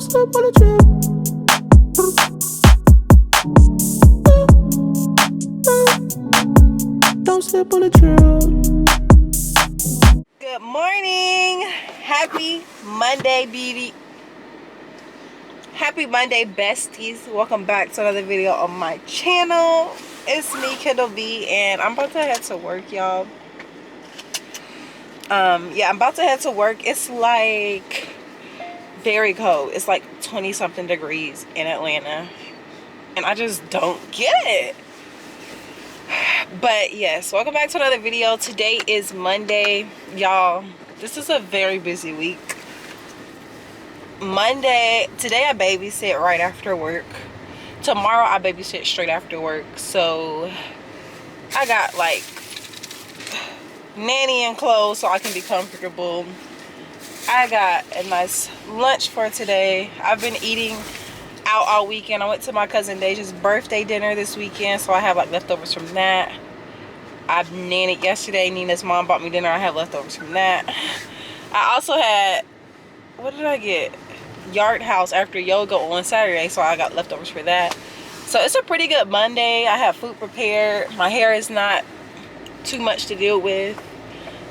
slip on the trail. Don't slip on the trail. Good morning. Happy Monday, beauty. Happy Monday, besties. Welcome back to another video on my channel. It's me, Kendall B, and I'm about to head to work, y'all. Yeah, I'm about to head to work. It's like very cold. It's like 20 something degrees in Atlanta, and I just don't get it. But yes, welcome back to another video. Today is Monday, y'all. This is a very busy week. Today I babysit right after work. Tomorrow I babysit straight after work. So I got like nanny and clothes so I can be comfortable. I got a nice lunch for today. I've been eating out all weekend. I went to my cousin Deja's birthday dinner this weekend, so I have like leftovers from that. I nannied yesterday. Nina's mom bought me dinner. I have leftovers from that. I also had, what did I get? Yard House after yoga on Saturday, so I got leftovers for that. So it's a pretty good Monday. I have food prepared. My hair is not too much to deal with,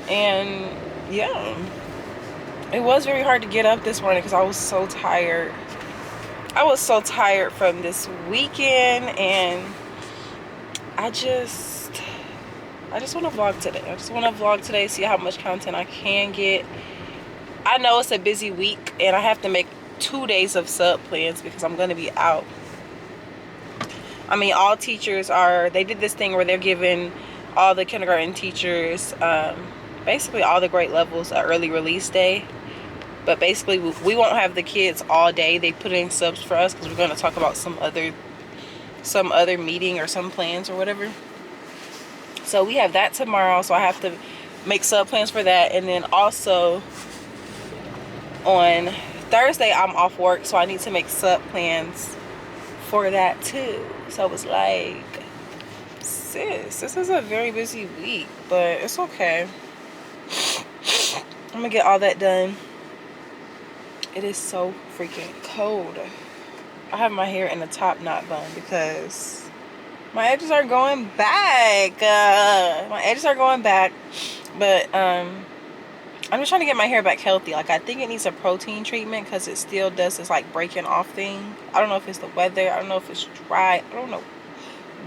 and yeah, it was very hard to get up this morning because I was so tired. I was so tired from this weekend, and I just want to vlog today. I just want to vlog today, see how much content I can get. I know it's a busy week, and I have to make 2 days of sub plans because I'm going to be out. I mean, all teachers they did this thing where they're giving all the kindergarten teachers, basically all the grade levels, an early release day. But basically, we won't have the kids all day. They put in subs for us because we're going to talk about some other meeting or some plans or whatever. So we have that tomorrow. So I have to make sub plans for that. And then also on Thursday, I'm off work. So I need to make sub plans for that too. So it's like, sis, this is a very busy week. But it's okay. I'm going to get all that done. It is so freaking cold. I have my hair in a top knot bun because my edges are going back. But I'm just trying to get my hair back healthy. Like, I think it needs a protein treatment because it still does this like breaking off thing. I don't know if it's the weather. I don't know if it's dry. I don't know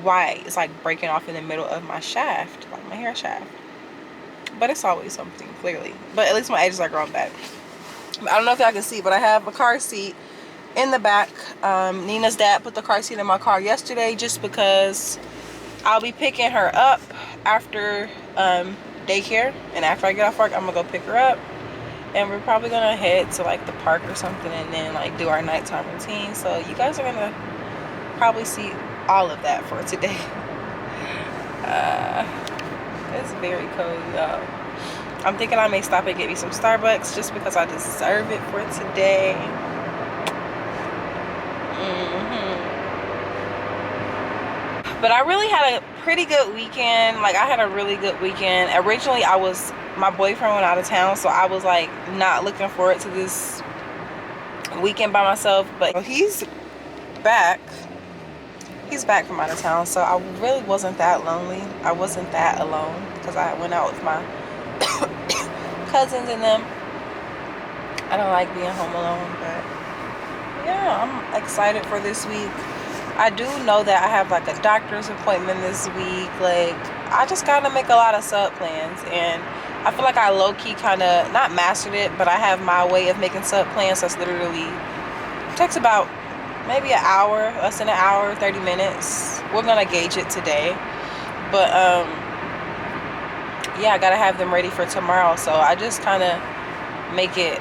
why it's like breaking off in the middle of my shaft, like my hair shaft. But it's always something, clearly. But at least my edges are growing back. I don't know if y'all can see, but I have a car seat in the back. Nina's dad put the car seat in my car yesterday just because I'll be picking her up after daycare, and after I get off work I'm gonna go pick her up, and we're probably gonna head to like the park or something and then like do our nighttime routine. So you guys are gonna probably see all of that for today. It's very cold, y'all. I'm thinking I may stop and get me some Starbucks just because I deserve it for today. But I really had a pretty good weekend. Like, I had a really good weekend. Originally, my boyfriend went out of town, so I was like not looking forward to this weekend by myself. But he's back. He's back from out of town, so I really wasn't that lonely. I wasn't that alone because I went out with my cousins and them. I don't like being home alone, but yeah, I'm excited for this week. I do know that I have like a doctor's appointment this week. Like, I just gotta make a lot of sub plans, and I feel like I low-key kind of not mastered it, but I have my way of making sub plans that's literally takes about maybe an hour, less than an hour, 30 minutes. We're gonna gauge it today, but yeah, I gotta have them ready for tomorrow. So I just kind of make it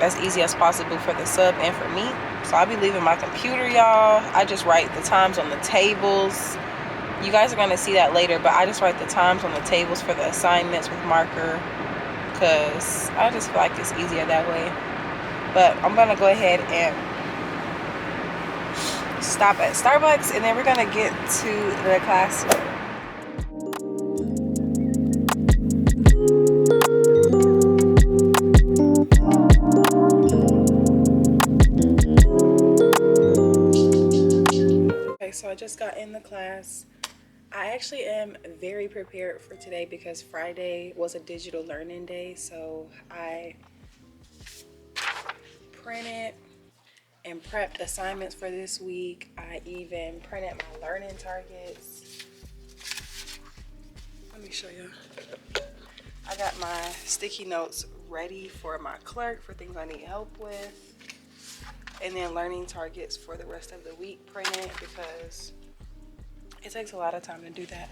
as easy as possible for the sub and for me. So I'll be leaving my computer, y'all. I just write the times on the tables. You guys are gonna see that later, but I just write the times on the tables for the assignments with marker because I just feel like it's easier that way. But I'm gonna go ahead and stop at Starbucks, and then we're gonna get to the classroom. I just got in the class. I actually am very prepared for today because Friday was a digital learning day. So I printed and prepped assignments for this week. I even printed my learning targets. Let me show you. I got my sticky notes ready for my clerk for things I need help with. And then learning targets for the rest of the week printed because it takes a lot of time to do that.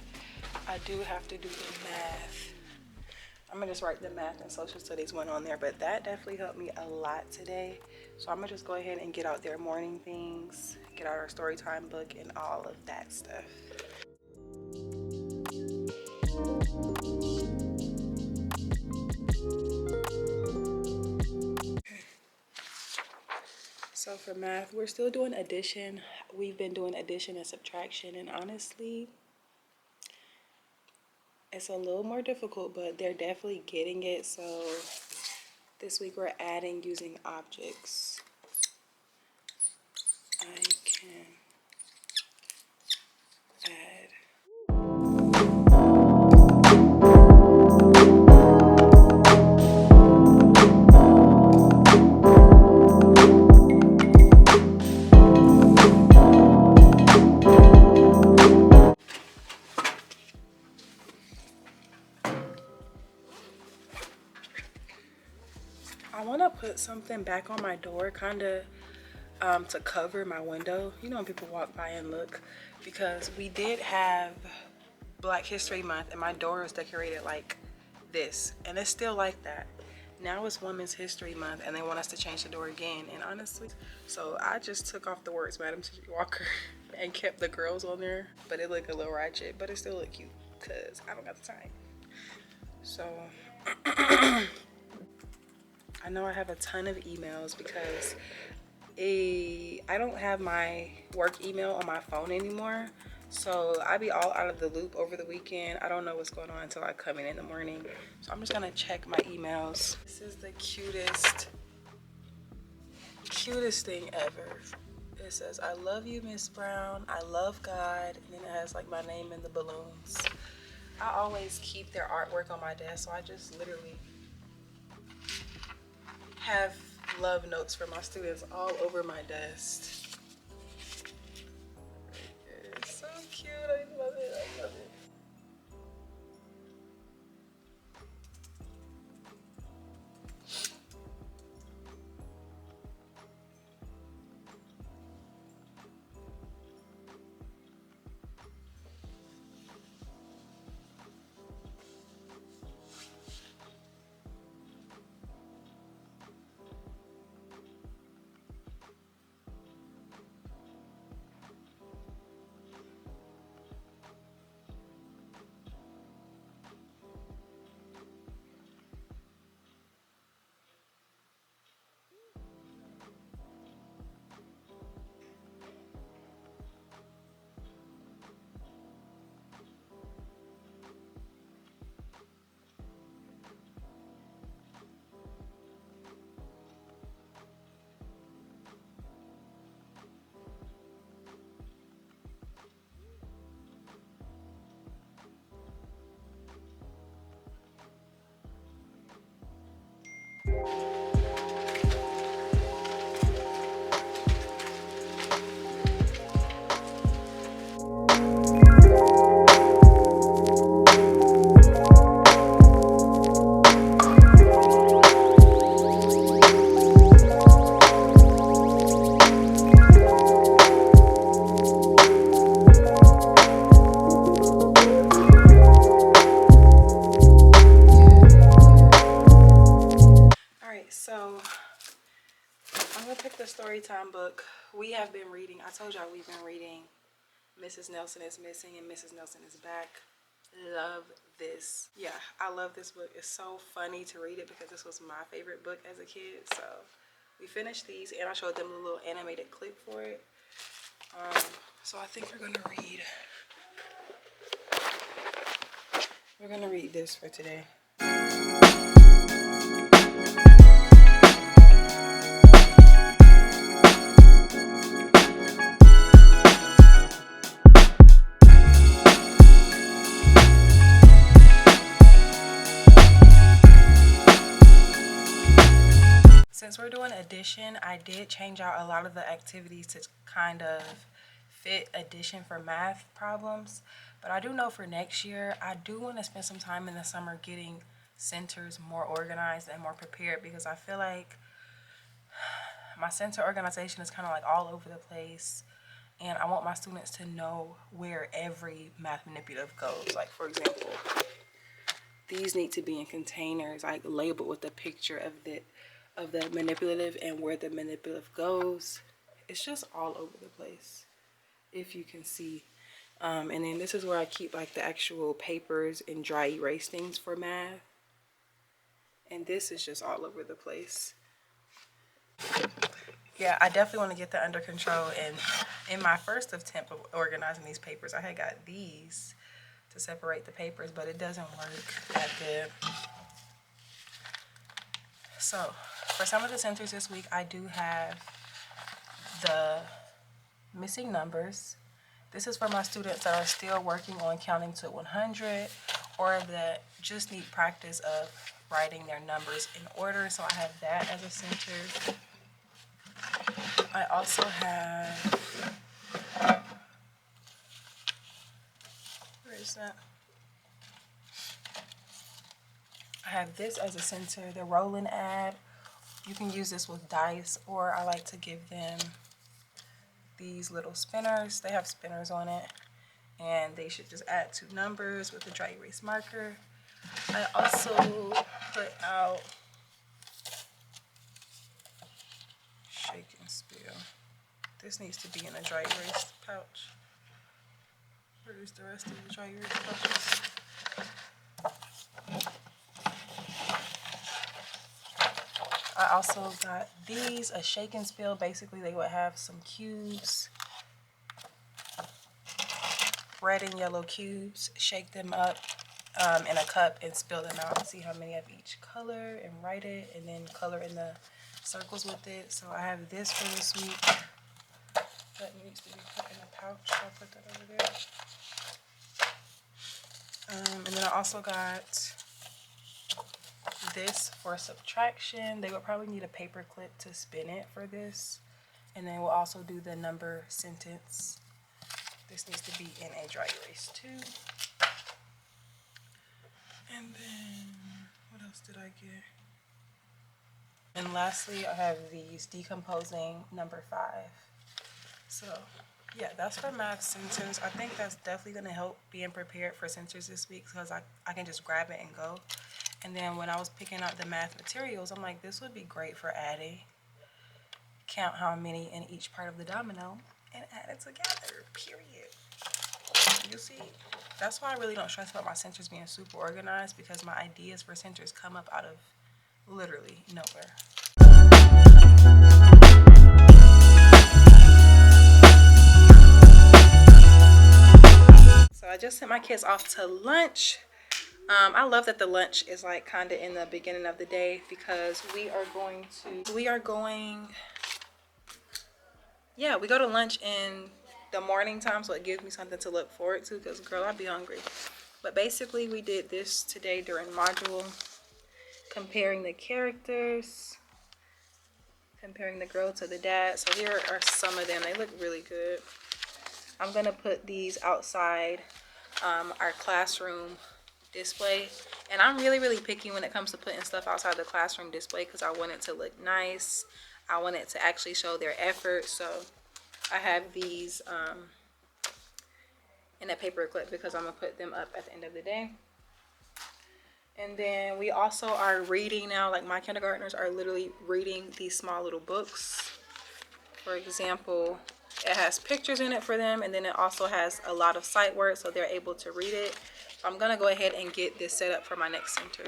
I do have to do the math. I'm gonna just write the math and social studies one on there, but that definitely helped me a lot today. So I'm gonna just go ahead and get out their morning things, get out our story time book and all of that stuff. So for math, we're still doing addition. We've been doing addition and subtraction, and honestly, it's a little more difficult, but they're definitely getting it. So this week we're adding using objects. I can add. I want to put something back on my door, kind of to cover my window. You know, when people walk by and look, because we did have Black History Month and my door was decorated like this, and it's still like that. Now it's Women's History Month and they want us to change the door again, and honestly, so I just took off the words Madam T. Walker and kept the girls on there, but it looked a little ratchet, but it still looked cute because I don't got the time. So I know I have a ton of emails because I don't have my work email on my phone anymore. So I be all out of the loop over the weekend. I don't know what's going on until I come in the morning. So I'm just gonna check my emails. This is the cutest thing ever. It says, "I love you, Miss Brown. I love God." And then it has like my name and the balloons. I always keep their artwork on my desk, so I just literally have love notes for my students all over my desk. It's so cute. I love it. I love it. So I'm gonna pick the story time book. We have been reading, I told y'all we've been reading Mrs. Nelson is Missing and Mrs. Nelson is Back. Love this. Yeah, I love this book. It's so funny to read it because this was my favorite book as a kid. So we finished these and I showed them a little animated clip for it. So I think we're gonna read this for today. Since we're doing addition, I did change out a lot of the activities to kind of fit addition for math problems. But I do know for next year, I do want to spend some time in the summer getting centers more organized and more prepared, because I feel like my center organization is kind of like all over the place. And I want my students to know where every math manipulative goes. Like, for example, these need to be in containers, like labeled with a picture of the manipulative and where the manipulative goes. It's just all over the place, if you can see. And then this is where I keep like the actual papers and dry erase things for math. And this is just all over the place. Yeah, I definitely want to get that under control. And in my first attempt of organizing these papers, I had got these to separate the papers, but it doesn't work that good. So for some of the centers this week, I do have the missing numbers. This is for my students that are still working on counting to 100, or that just need practice of writing their numbers in order. So I have that as a center. I also have, where is that? I have this as a center, the roll and add. You can use this with dice, or I like to give them these little spinners. They have spinners on it, and they should just add 2 numbers with a dry erase marker. I also put out shake and spill. This needs to be in a dry erase pouch. Where is the rest of the dry erase pouches? I also got these, a shake and spill. Basically, they would have some cubes, red and yellow cubes. Shake them up in a cup and spill them out and see how many of each color and write it, and then color in the circles with it. So I have this for this week. That needs to be put in a pouch. I'll put that over there. And then I also got this for subtraction. They would probably need a paper clip to spin it for this. And then we'll also do the number sentence. This needs to be in a dry erase too. And then what else did I get? And lastly, I have these decomposing number 5. So yeah, that's for math centers. I think that's definitely going to help being prepared for centers this week, because I can just grab it and go. And then when I was picking out the math materials, I'm like, this would be great for adding. Count how many in each part of the domino and add it together, period. You see? That's why I really don't stress about my centers being super organized, because my ideas for centers come up out of literally nowhere. So I just sent my kids off to lunch. I love that the lunch is like kind of in the beginning of the day, because we go to lunch in the morning time, so it gives me something to look forward to, because girl, I'd be hungry. But basically we did this today during module, comparing the characters, comparing the girl to the dad. So here are some of them. They look really good. I'm gonna put these outside our classroom display, and I'm really picky when it comes to putting stuff outside the classroom display, because I want it to look nice. I want it to actually show their effort. So I have these in a paper clip, because I'm gonna put them up at the end of the day. And then we also are reading now, like my kindergartners are literally reading these small little books. For example, it has pictures in it for them, and then it also has a lot of sight words, so they're able to read it. I'm gonna go ahead and get this set up for my next center.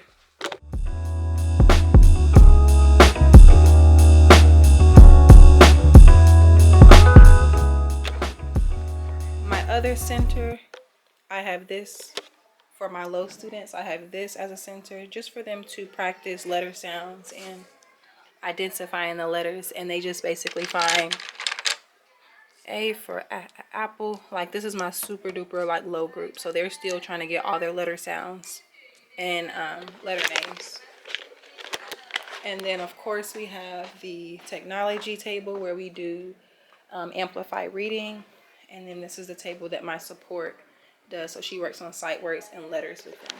My other center, I have this for my low students. I have this as a center just for them to practice letter sounds and identifying the letters, and they just basically find A for apple. Like, this is my super duper like low group, so they're still trying to get all their letter sounds and letter names. And then of course we have the technology table where we do amplified reading. And then this is the table that my support does. So she works on sight words and letters with them.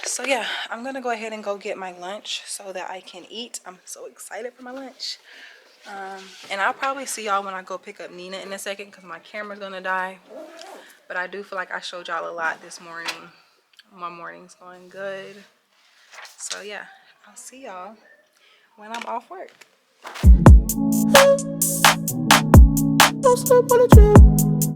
So yeah, I'm gonna go ahead and go get my lunch so that I can eat. I'm so excited for my lunch. And I'll probably see y'all when I go pick up Nina in a second because my camera's gonna die. But I do feel like I showed y'all a lot this morning. My morning's going good. So yeah, I'll see y'all when I'm off work. Don't slip on the trip.